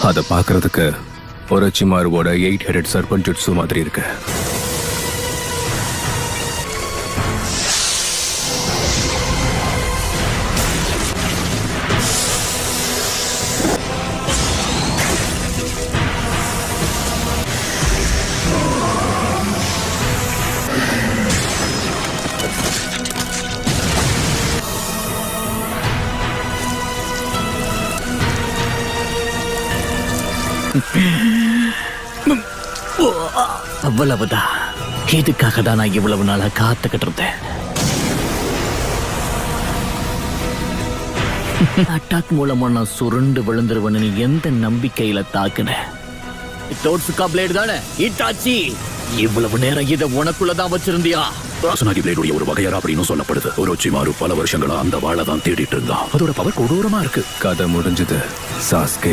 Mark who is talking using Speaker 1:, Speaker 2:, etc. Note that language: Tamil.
Speaker 1: அதை பார்க்கறதுக்கு ஒரோச்சிமாருவோட 8-headed சர்பன் ஜுட்சு மாதிரி இருக்கு.
Speaker 2: அவ்வளவுதான். இதுக்காக தான் நான் இவ்வளவு நாளா காத்துக்கிட்டு இருந்தேன். அட்டாக் மூலமா நான் சுருண்டு விழுந்துருவேன்னு எந்த நம்பிக்கையில தாக்குன? டோட்சுகா பிளேடு தானே இட்டாச்சி. இவ்வளவு நேரம் இதை உனக்குள்ளதான் வச்சிருந்தியா?
Speaker 3: ராசனாகி பிளேடுடைய ஒரு வகையர் அப்படின்னு சொல்லப்படுது. ஒரோச்சிமாரு பல வருஷங்களா அந்த வாழை தான் தேடிட்டு இருந்தான். அதோட பவர் கொடூரமா இருக்கு.
Speaker 1: கதை முடிஞ்சது. சாஸ்கே